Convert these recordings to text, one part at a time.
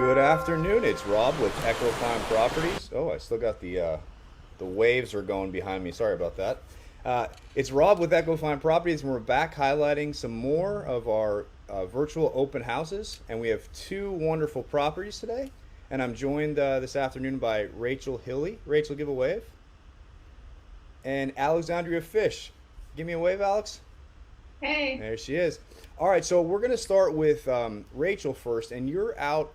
Good afternoon. It's Rob with Echo Farm Properties. Oh, I still got the waves are going behind me. Sorry about that. It's Rob with Echo Farm Properties, and we're back highlighting some more of our virtual open houses. And we have two wonderful properties today. And I'm joined this afternoon by Rachel Hilli. Rachel, give a wave. And Alexandria Fish. Give me a wave, Alex. Hey. There she is. All right, so we're going to start with Rachel first, and you're out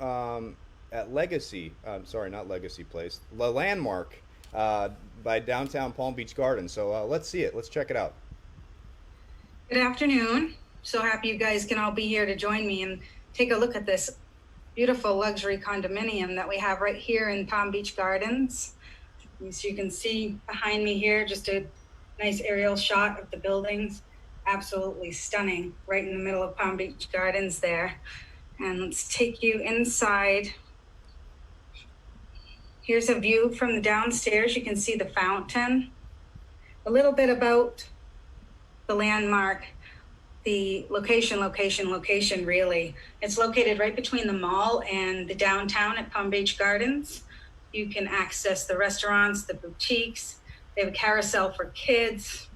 at Legacy. Sorry, not Legacy Place, La Landmark by downtown Palm Beach Gardens. So let's see it. Let's check it out. Good afternoon. So happy you guys can all be here to join me and take a look at this beautiful luxury condominium that we have right here in Palm Beach Gardens. As you can see behind me here, just a nice aerial shot of the buildings. Absolutely stunning, right in the middle of Palm Beach Gardens there. And let's take you inside. Here's a view from the downstairs. You can see the fountain. A little bit about the landmark, the location, really. It's located right between the mall and the downtown at Palm Beach Gardens. You can access the restaurants, the boutiques. They have a carousel for kids.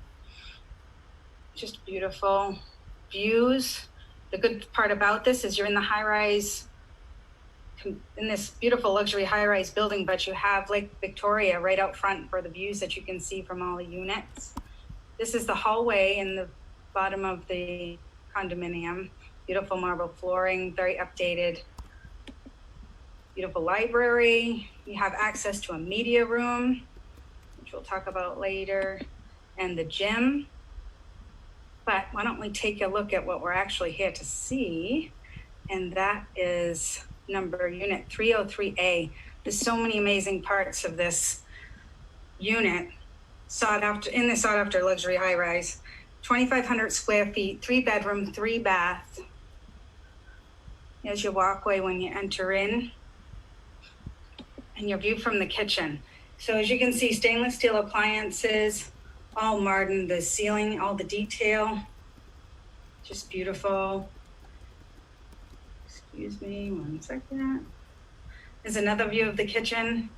Just beautiful views. The good part about this is you're in the high-rise, in this beautiful luxury high-rise building, but you have Lake Victoria right out front for the views that you can see from all the units. This is the hallway in the bottom of the condominium. Beautiful marble flooring, very updated. Beautiful library. You have access to a media room, which we'll talk about later, and the gym. But why don't we take a look at what we're actually here to see? And that is unit 303A. There's so many amazing parts of this unit, in the sought after luxury high rise. 2,500 square feet, 3-bedroom, 3-bath. There's your walkway when you enter in, and your view from the kitchen. So as you can see, stainless steel appliances, all modern, the ceiling, all the detail, just beautiful. Excuse me, 1 second. There's another view of the kitchen. And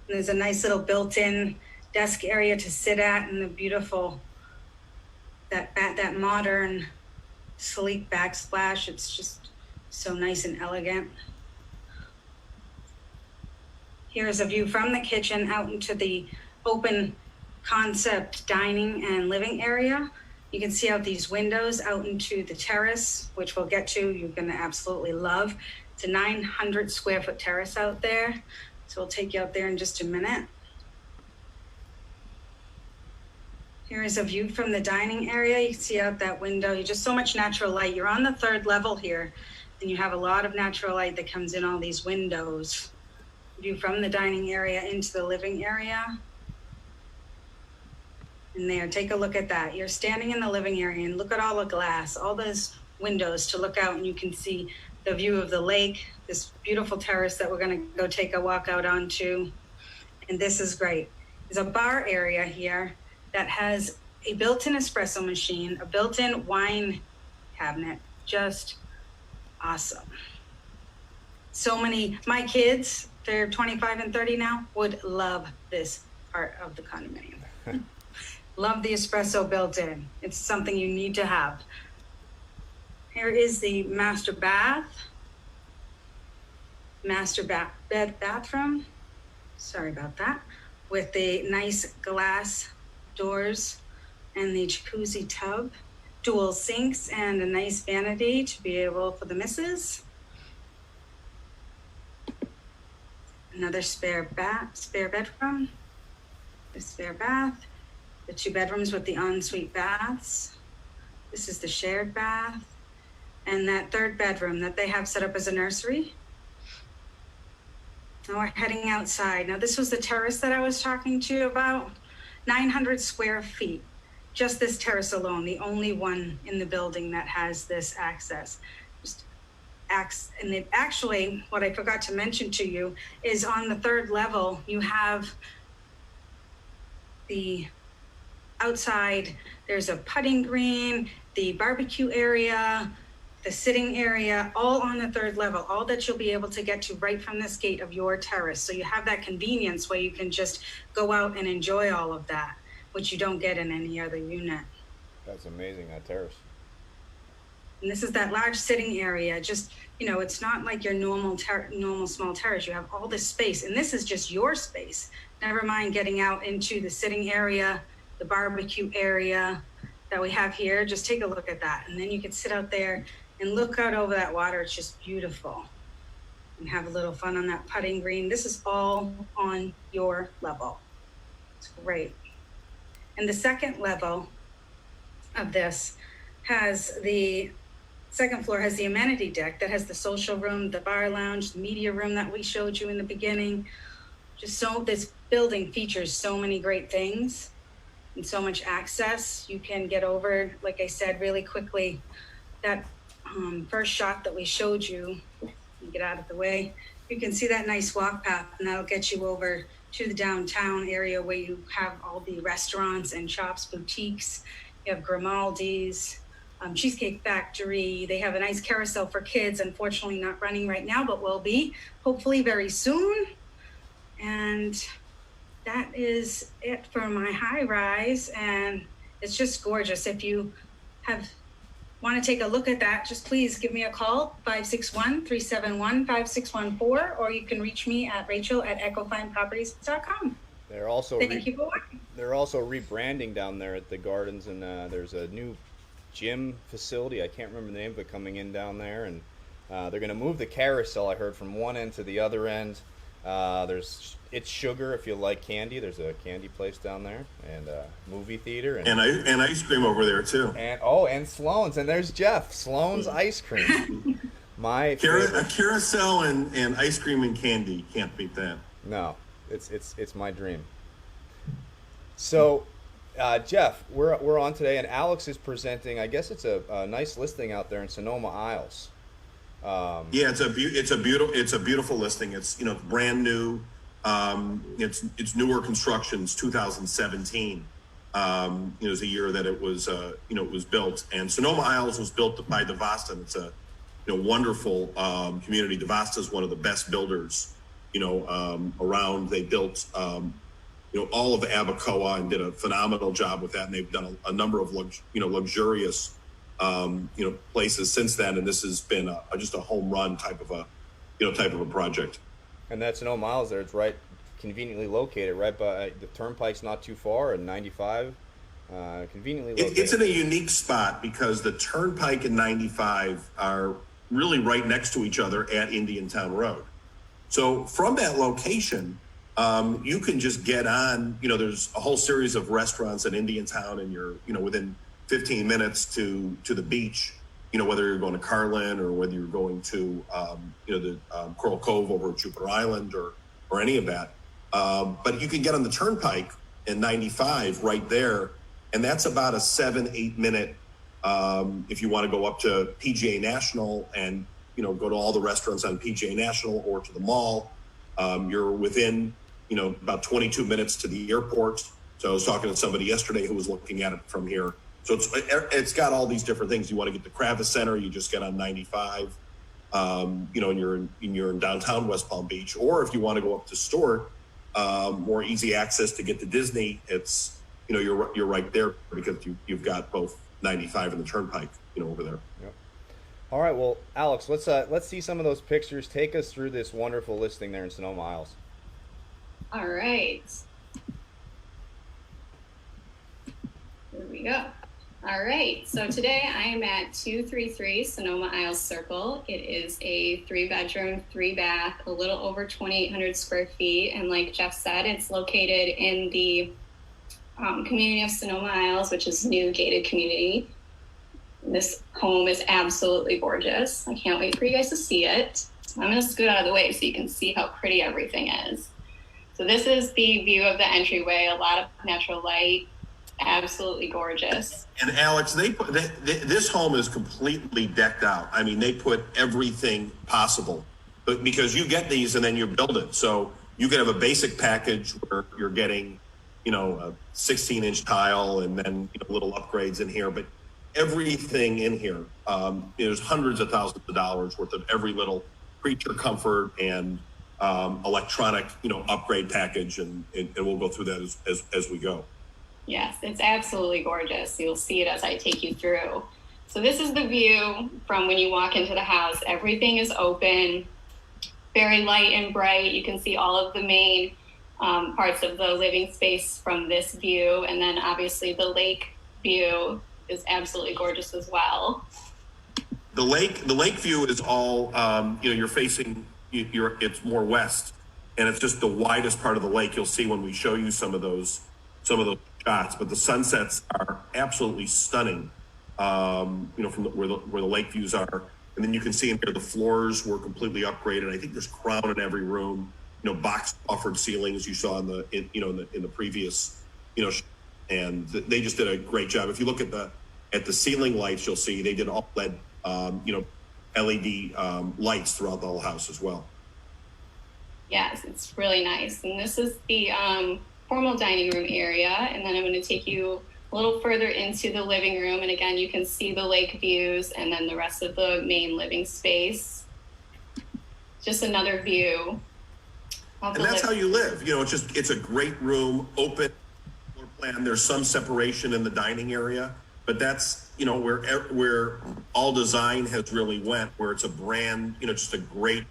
there's a nice little built-in desk area to sit at, and the beautiful, that modern, sleek backsplash. It's just so nice and elegant. Here's a view from the kitchen out into the open concept dining and living area. You can see out these windows out into the terrace, which we'll get to. You're going to absolutely love. It's a 900 square foot terrace out there. So we'll take you out there in just a minute. Here is a view from the dining area. You can see out that window. You just so much natural light. You're on the 3rd level here, and you have a lot of natural light that comes in all these windows. View from the dining area into the living area. And there, take a look at that. You're standing in the living area, and look at all the glass, all those windows to look out, and you can see the view of the lake, this beautiful terrace that we're going to go take a walk out onto. And this is great. There's a bar area here that has a built-in espresso machine, a built-in wine cabinet. Just awesome. So many, my kids, they're 25 and 30 now, would love this part of the condominium. Love the espresso built in. It's something you need to have. Here is the master bathroom. Sorry about that. With the nice glass doors and the jacuzzi tub, dual sinks, and a nice vanity to be able for the missus. Another spare bedroom, a spare bath. The 2 bedrooms with the ensuite baths. This is the shared bath. And that 3rd bedroom that they have set up as a nursery. Now we're heading outside. Now this was the terrace that I was talking to you about. 900 square feet. Just this terrace alone, the only one in the building that has this access. And it actually, what I forgot to mention to you, is on the 3rd level, you have the outside, there's a putting green, the barbecue area, the sitting area, all on the 3rd level, all that you'll be able to get to right from this gate of your terrace. So you have that convenience where you can just go out and enjoy all of that, which you don't get in any other unit. That's amazing, that terrace. And this is that large sitting area. Just, it's not like your normal small terrace. You have all this space, and this is just your space. Never mind getting out into the sitting area, the barbecue area that we have here. Just take a look at that. And then you can sit out there and look out over that water. It's just beautiful. And have a little fun on that putting green. This is all on your level. It's great. And the 2nd level of this has the 2nd floor has the amenity deck that has the social room, the bar lounge, the media room that we showed you in the beginning. This building features so many great things and so much access. You can get over, like I said, really quickly. That first shot that we showed you, get out of the way, you can see that nice walk path, and that'll get you over to the downtown area where you have all the restaurants and shops, boutiques. You have Grimaldi's, Cheesecake Factory. They have a nice carousel for kids, unfortunately not running right now, but will be hopefully very soon. And that is it for my high rise, and it's just gorgeous. If you want to take a look at that, just please give me a call, 561-371-5614, or you can reach me at rachel@echofineproperties.com. They're also Thank you for watching. They're also rebranding down there at the gardens, and there's a new gym facility. I can't remember the name of it coming in down there, and they're going to move the carousel, I heard, from one end to the other end. It's Sugar if you like candy. There's a candy place down there, and a movie theater, and ice cream over there too. And Sloan's, and there's Jeff. Sloan's ice cream. My favorite. A carousel and ice cream and candy, can't beat that. No, it's my dream. So, Jeff, we're on today, and Alex is presenting. I guess it's a nice listing out there in Sonoma Isles. Yeah, it's a beautiful listing. It's brand new. It's newer construction. It's 2017. Is the year that it was it was built. And Sonoma Isles was built by DeVasta. It's a wonderful community. DeVasta is one of the best builders around. They built all of Abacoa and did a phenomenal job with that. And they've done a number of luxurious places since then, and this has been just a home run type of a project. And that's Sonoma Isles there. It's right, conveniently located, right by the turnpike's not too far, and 95, conveniently located. It's in a unique spot because the turnpike and 95 are really right next to each other at Indiantown Road. So from that location, you can just get on. There's a whole series of restaurants in Indiantown, and you're within 15 minutes to the beach, whether you're going to Carlin or whether you're going to, the Coral Cove over at Jupiter Island or any of that. But you can get on the turnpike in 95 right there. And that's about a 7-8 minute, if you want to go up to PGA National and, go to all the restaurants on PGA National or to the mall. You're within, about 22 minutes to the airport. So I was talking to somebody yesterday who was looking at it from here. So it's got all these different things. You want to get to Kravis Center, you just get on 95, and you're in downtown West Palm Beach. Or if you want to go up to Stewart, more easy access to get to Disney. It's you're right there because you've got both 95 and the Turnpike over there. Yep. All right, well, Alex, let's see some of those pictures. Take us through this wonderful listing there in Sonoma Isles. All right. Here we go. All right, so today I am at 233 Sonoma Isles Circle. It is a 3-bedroom, 3-bath, a little over 2,800 square feet. And like Jeff said, it's located in the community of Sonoma Isles, which is a new gated community. This home is absolutely gorgeous. I can't wait for you guys to see it. I'm gonna scoot out of the way so you can see how pretty everything is. So this is the view of the entryway, a lot of natural light. Absolutely gorgeous. And Alex, this home is completely decked out. I mean, they put everything possible, but because you get these and then you build it. So you can have a basic package where you're getting, a 16-inch tile and then little upgrades in here. But everything in here. There's hundreds of thousands of dollars worth of every little creature comfort and electronic, upgrade package, and we'll go through that as we go. Yes, it's absolutely gorgeous. You'll see it as I take you through. So this is the view from when you walk into the house. Everything is open, very light and bright. You can see all of the main parts of the living space from this view. And then obviously the lake view is absolutely gorgeous as well. The lake view is all, you're facing, it's more west, and it's just the widest part of the lake. You'll see when we show you some of those shots, but the sunsets are absolutely stunning. From where the lake views are, and then you can see in here the floors were completely upgraded. I think there's crown in every room. Box offered ceilings you saw in the previous, and they just did a great job. If you look at the ceiling lights, you'll see they did all LED, LED lights throughout the whole house as well. Yes, it's really nice. And this is the formal dining room area, and then I'm going to take you a little further into the living room, and again you can see the lake views and then the rest of the main living space. Just another view. And that's how you live. It's a great room, open floor plan. There's some separation in the dining area, but that's where all design has really went, where it's a brand, just a great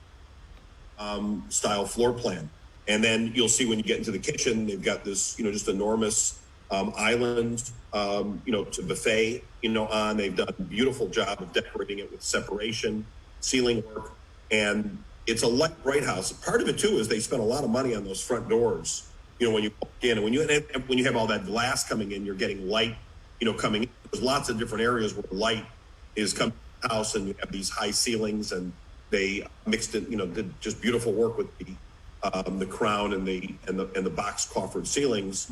style floor plan. And then you'll see when you get into the kitchen, they've got this just enormous island, to buffet, on. They've done a beautiful job of decorating it with separation, ceiling work, and it's a light, bright house. Part of it too is they spent a lot of money on those front doors. When you walk in, and when you have all that glass coming in, you're getting light, coming in. There's lots of different areas where light is coming to the house, and you have these high ceilings, and they mixed it, did just beautiful work with the crown and the box coffered ceilings.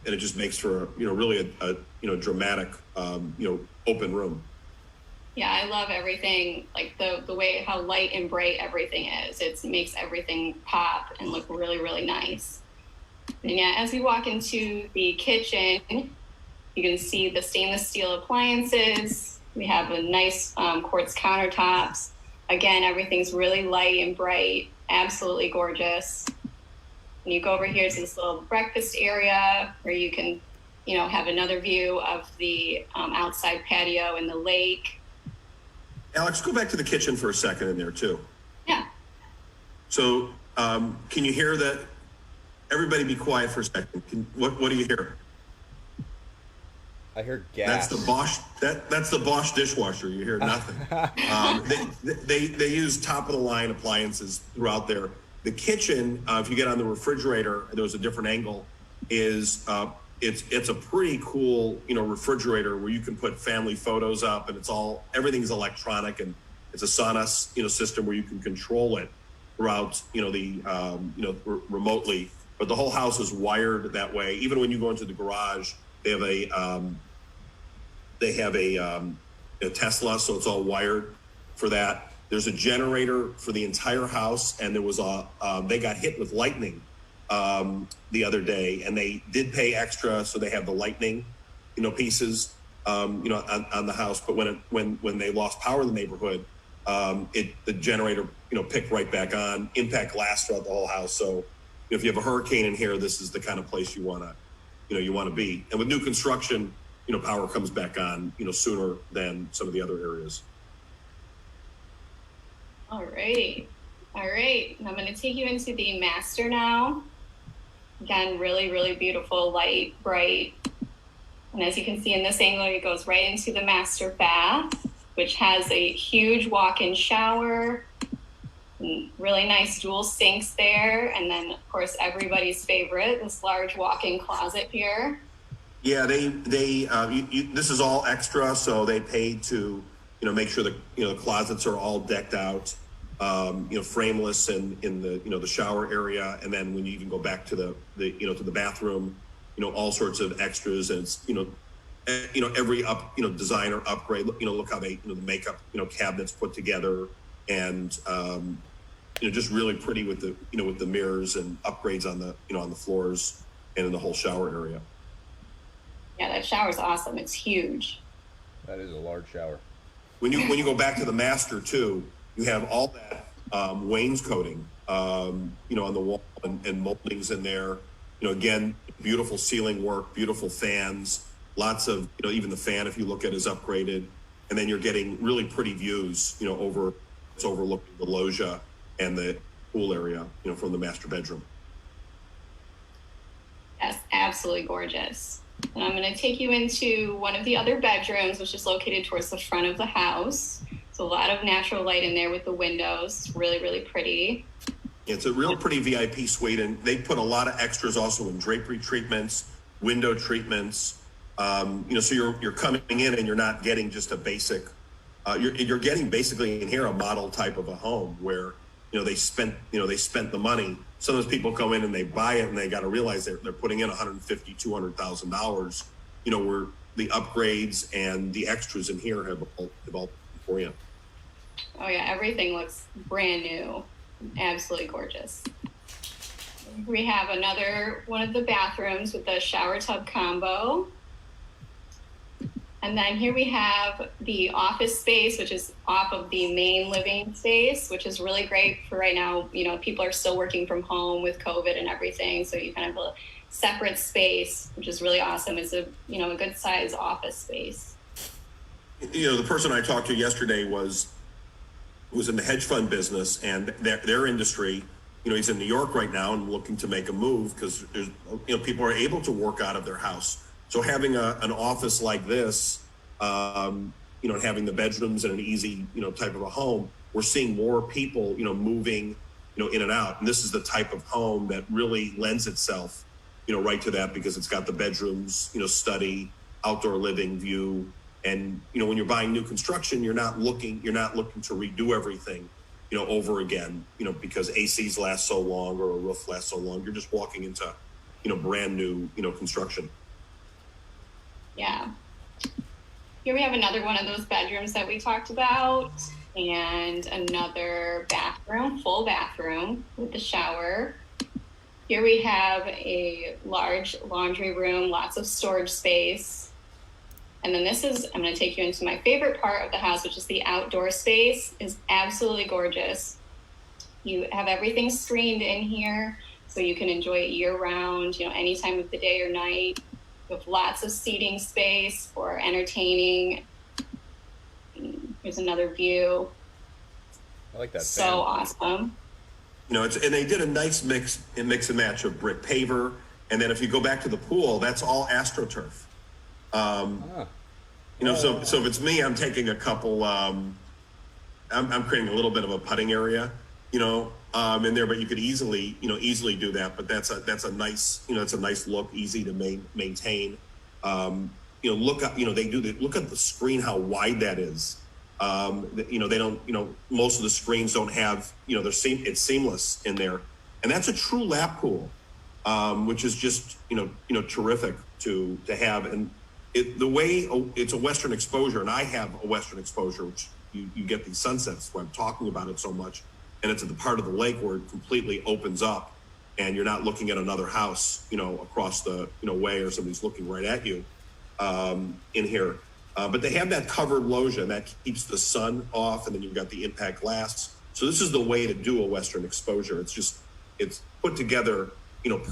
And it just makes for really a dramatic open room. Yeah, I love everything, like the way how light and bright everything is. It makes everything pop and look really, really nice. And yeah, as we walk into the kitchen, you can see the stainless steel appliances. We have a nice quartz countertops. Again, everything's really light and bright, absolutely gorgeous. And you go over here to this little breakfast area where you can, have another view of the outside patio and the lake. Alex, go back to the kitchen for a second in there too. Yeah. So can you hear that? Everybody be quiet for a second. What do you hear? I hear gas. That's the Bosch. That's the Bosch dishwasher. You hear nothing. They use top of the line appliances throughout there. The kitchen, if you get on the refrigerator, there was a different angle. Is it's a pretty cool refrigerator where you can put family photos up, and everything's electronic, and it's a Sonos system where you can control it throughout remotely. But the whole house is wired that way. Even when you go into the garage, they have a Tesla, so it's all wired for that. There's a generator for the entire house, and there was they got hit with lightning the other day, and they did pay extra, so they have the lightning, pieces, on the house. But when they lost power in the neighborhood, the generator, picked right back on. Impact glass throughout the whole house. So if you have a hurricane in here, this is the kind of place you want to be. And with new construction, power comes back on, sooner than some of the other areas. All right. And I'm going to take you into the master now. Again, really, really beautiful, light, bright. And as you can see in this angle, it goes right into the master bath, which has a huge walk-in shower, and really nice dual sinks there. And then, of course, everybody's favorite, this large walk-in closet here. Yeah, this is all extra, so they paid to, make sure the closets are all decked out, frameless and in the shower area. And then when you even go back to the bathroom, all sorts of extras, and it's, every designer upgrade, look how they, the makeup, cabinets put together, and, just really pretty with the mirrors and upgrades on the floors and in the whole shower area. Yeah, that shower's awesome. It's huge. That is a large shower. When you go back to the master too, you have all that wainscoting, on the wall and moldings in there. Again, beautiful ceiling work, beautiful fans, lots of, even the fan, if you look at, is upgraded. And then you're getting really pretty views, it's overlooking the loggia and the pool area, from the master bedroom. Yes, absolutely gorgeous. And I'm going to take you into one of the other bedrooms, which is located towards the front of the house. So a lot of natural light in there with the windows. It's really, really pretty. It's a real pretty VIP suite, and they put a lot of extras also in drapery treatments, window treatments. So you're coming in and you're not getting just a basic. You're getting basically in here a model type of a home where they spent the money. Some of those people come in and they buy it and they got to realize they're putting in $150,000, $200,000. Where the upgrades and the extras in here have all for you. Oh yeah, everything looks brand new. Absolutely gorgeous. We have another one of the bathrooms with the shower tub combo. And then here we have the office space, which is off of the main living space, which is really great for right now. People are still working from home with COVID and everything. So you kind of have a separate space, which is really awesome. It's a good size office space. The person I talked to yesterday was in the hedge fund business, and their industry, he's in New York right now and looking to make a move because there's, people are able to work out of their house. So having an office like this, having the bedrooms and an easy, type of a home, we're seeing more people, moving, in and out. And this is the type of home that really lends itself, right to that, because it's got the bedrooms, study, outdoor living view. And, when you're buying new construction, you're not looking to redo everything, over again, because ACs last so long or a roof lasts so long. You're just walking into, brand new, construction. Yeah. Here we have another one of those bedrooms that we talked about, and another bathroom, full bathroom with the shower. Here we have a large laundry room, lots of storage space. And then I'm going to take you into my favorite part of the house, which is the outdoor space. Is absolutely gorgeous. You have everything screened in here, so you can enjoy it year round, any time of the day or night. You have lots of seating space for entertaining. Here's another view. I like that. So awesome. And they did a nice mix and match of brick paver. And then if you go back to the pool, that's all AstroTurf. So if it's me, I'm taking a couple, I'm creating a little bit of a putting area, in there, but you could easily do that. But that's a nice, it's a nice look, easy to maintain. Look at the screen, how wide that is. They don't, most of the screens don't have, it's seamless in there. And that's a true lap pool, which is just, terrific to have. And the way it's a Western exposure, and I have a Western exposure, which you get these sunsets where I'm talking about it so much. And it's at the part of the lake where it completely opens up and you're not looking at another house, across the, way, or somebody's looking right at you, in here. But they have that covered loggia, and that keeps the sun off, and then you've got the impact glass. So this is the way to do a Western exposure. It's put together,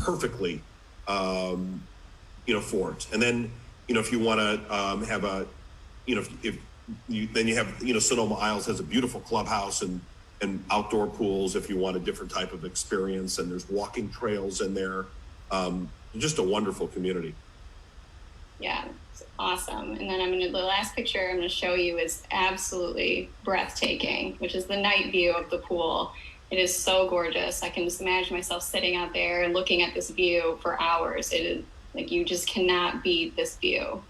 perfectly, for it. And then, if you want to have a, then you have, Sonoma Isles has a beautiful clubhouse and outdoor pools if you want a different type of experience. And there's walking trails in there. Just a wonderful community. Yeah, it's awesome. And then the last picture I'm going to show you is absolutely breathtaking, which is the night view of the pool. It is so gorgeous. I can just imagine myself sitting out there and looking at this view for hours. It is like, you just cannot beat this view.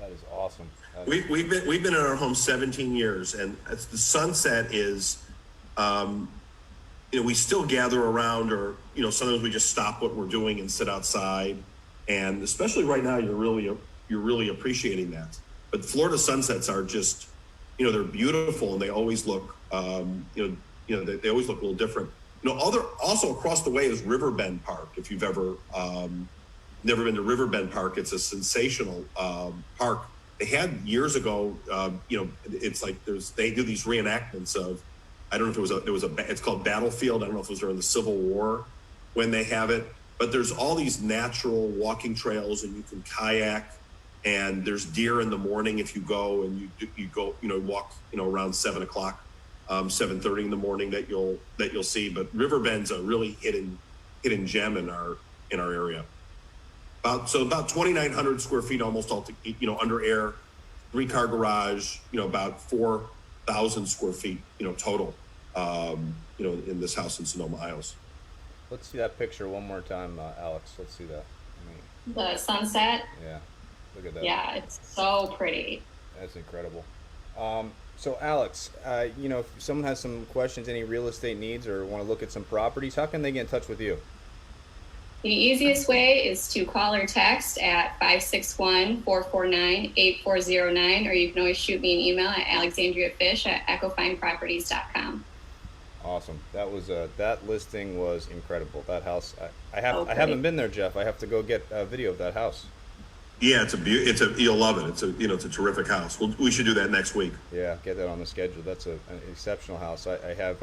That is awesome. We've been in our home 17 years, and the sunset is, we still gather around, or sometimes we just stop what we're doing and sit outside. And especially right now, you're really appreciating that. But Florida sunsets are just, they're beautiful, and they always look, they always look a little different. Also across the way is Riverbend Park, if you've ever never been to Riverbend Park, it's a sensational park. They had years ago, it's like they do these reenactments of, I don't know if it's called Battlefield. I don't know if it was during the Civil War when they have it, but there's all these natural walking trails and you can kayak, and there's deer in the morning if you go, and you go, walk, around 7 o'clock, 7:30 in the morning that you'll see. But Riverbend's a really hidden gem in our area. About 2,900 square feet, almost all, under air, 3-car garage, about 4,000 square feet, total, in this house in Sonoma, Isles. Let's see that picture one more time, Alex. Let's see that. The sunset. Yeah, look at that. Yeah, it's so pretty. That's incredible. So Alex, if someone has some questions, any real estate needs, or want to look at some properties, how can they get in touch with you? The easiest way is to call or text at 561-449-8409, or you can always shoot me an email at alexandriafish@echofineproperties.com. Awesome. That was that listing was incredible. That house, I haven't been there, Jeff. I have to go get a video of that house. Yeah, you'll love it. It's a terrific house. We should do that next week. Yeah, get that on the schedule. That's an exceptional house. I have.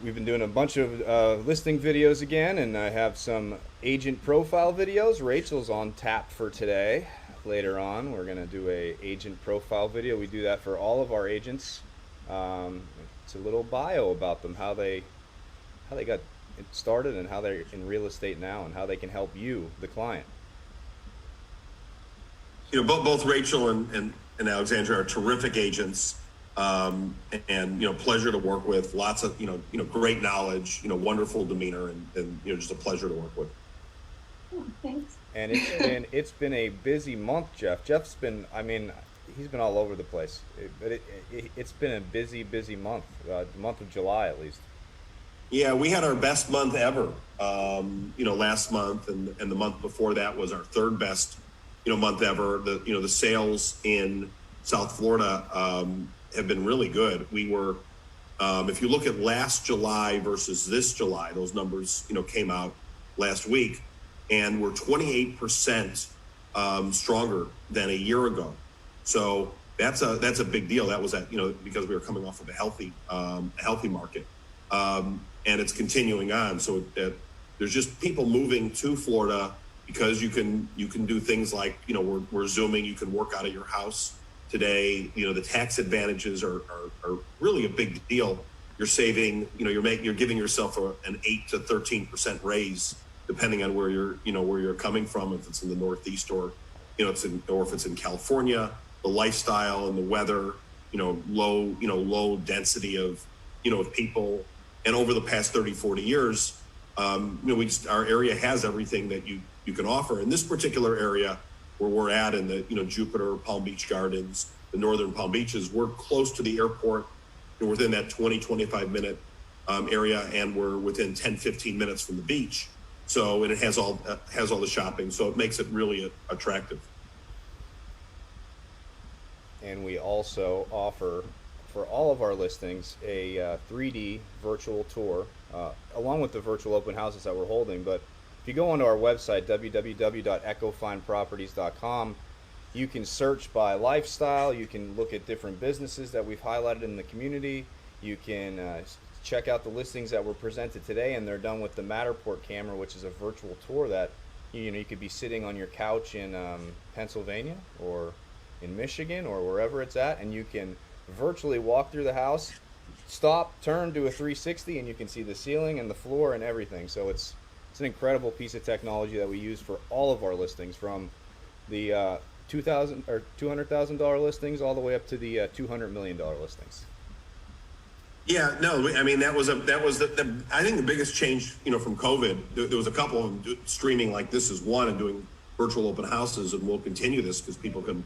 We've been doing a bunch of listing videos again, and I have some agent profile videos. Rachel's on tap for today. Later on, we're gonna do a agent profile video. We do that for all of our agents. It's a little bio about them, how they got started, and how they're in real estate now, and how they can help you, the client. Both Rachel and Alexandra are terrific agents. And pleasure to work with. Lots of great knowledge. Wonderful demeanor, and just a pleasure to work with. Oh, thanks. And it's been a busy month, Jeff. Jeff's been, he's been all over the place. It's been a busy month. The month of July, at least. Yeah, we had our best month ever. Last month, and the month before that was our third best month ever. The sales in South Florida have been really good. We were, if you look at last July versus this July, those numbers, came out last week, and we're 28% stronger than a year ago. So that's a big deal. That was because we were coming off of a healthy market, and it's continuing on. So there's just people moving to Florida because you can do things like we're Zooming. You can work out of your house today. The tax advantages are really a big deal. You're saving, you're giving yourself an 8 to 13% raise, depending on where you're coming from. If it's in the Northeast or if it's in California, the lifestyle and the weather, low density of people. And over the past 30, 40 years, our area has everything that you can offer. In this particular area where we're at in the Jupiter, Palm Beach Gardens, the northern Palm Beaches, we're close to the airport. We're within that 20-25 minute area, and we're within 10-15 minutes from the beach. So, and it has all the shopping, so it makes it really attractive. And we also offer, for all of our listings, a 3D virtual tour, along with the virtual open houses that we're holding. But if you go onto our website, www.echofineproperties.com, you can search by lifestyle. You can look at different businesses that we've highlighted in the community. You can check out the listings that were presented today, and they're done with the Matterport camera, which is a virtual tour that you could be sitting on your couch in Pennsylvania or in Michigan or wherever it's at, and you can virtually walk through the house, stop, turn, do a 360, and you can see the ceiling and the floor and everything. So it's an incredible piece of technology that we use for all of our listings, from the $200,000 or $200,000 listings all the way up to the $200 million listings. Yeah, no, I mean, that was I think the biggest change, from COVID. There was a couple of them streaming, like this is one, and doing virtual open houses, and we'll continue this because people can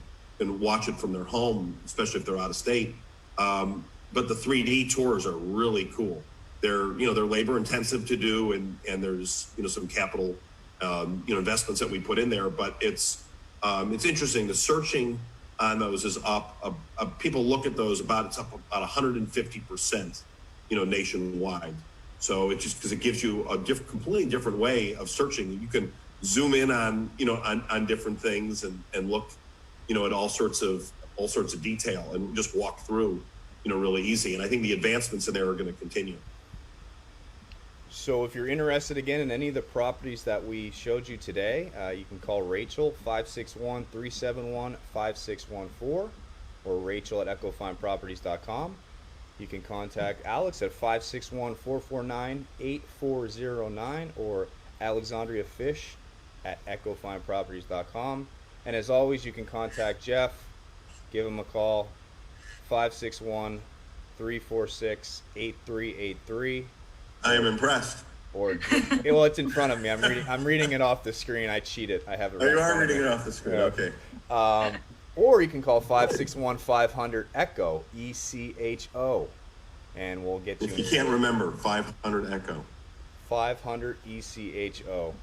watch it from their home, especially if they're out of state. But the 3D tours are really cool. They're labor intensive to do, and there's some capital investments that we put in there. But it's interesting. The searching on those is up. People look at those it's up about 150%, nationwide. So it's just because it gives you a completely different way of searching. You can zoom in on, on different things and look, at all sorts of detail and just walk through, really easy. And I think the advancements in there are going to continue. So if you're interested again in any of the properties that we showed you today, you can call Rachel 561-371-5614 or Rachel at echofineproperties.com. You can contact Alex at 561-449-8409 or Alexandria Fish at echofineproperties.com. And as always, you can contact Jeff. Give him a call, 561-346-8383. I am impressed. Or, well, it's in front of me. I'm reading it off the screen. I cheated. I have it. Oh, you are in front of reading me. it off the screen. Yeah. Okay. Or you can call 561-500-ECHO, ECHO, and we'll get you. If you can't remember, 500 Echo. 500 ECHO.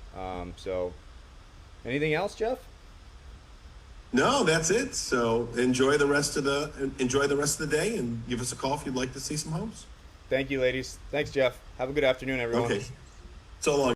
So, anything else, Jeff? No, that's it. So enjoy the rest of the day, and give us a call if you'd like to see some homes. Thank you, ladies. Thanks, Jeff. Have a good afternoon, everyone. Okay. So long.